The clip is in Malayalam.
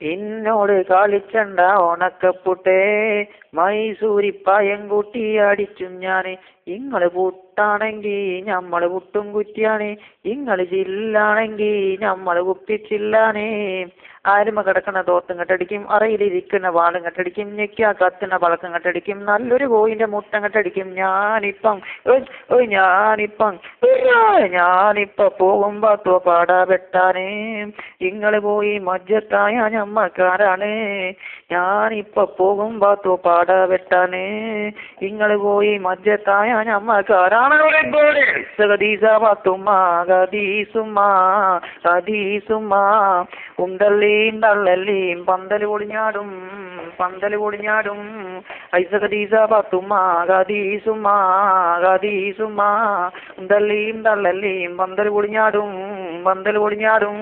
എന്നോട് കളിച്ചണ്ട ഉണക്കപ്പുട്ടേ, മൈസൂരിപ്പായം കൂട്ടി അടിച്ചും ഞാന്. ഇങ്ങള് പുട്ടാണെങ്കി ഞമ്മള് പുട്ടും കുറ്റിയാണ്, ഇങ്ങള് ചില്ലാണെങ്കി ഞമ്മള് കുപ്പിച്ചില്ലാനേ. ആരുമ കിടക്കണ തോർത്തും കെട്ടടിക്കും, അറയിലിരിക്കുന്ന വാളും കെട്ടടിക്കും, ഞെക്കാ കത്തുന്ന പളക്കം കെട്ടടിക്കും, നല്ലൊരു കോയിന്റെ മുട്ടം കെട്ടടിക്കും. ഞാനിപ്പം പോകുമ്പോ പാടാ വെട്ടാനേ. ഇങ്ങള് പോയി മജ്ജത്തായ ഞമ്മക്കാരാണ്. ഞാനിപ്പൊ പോകുമ്പോ പാടാ വെട്ടാനേ. ഇങ്ങള് പോയി മജ്ജത്തായ ഞമ്മക്കാരാണ്. ഉണ്ടല്ലേം തള്ളല്ലേം പന്തല് പൊളിഞ്ഞാടും, പന്തല് പൊളിഞ്ഞാടും. ഐസകദീസ പത്തുമ്മ ഗദീസുമ്മ ഉണ്ടല്ലേം തള്ളല്ലേം പന്തല് പൊളിഞ്ഞാടും, പന്തല് പൊളിഞ്ഞാടും.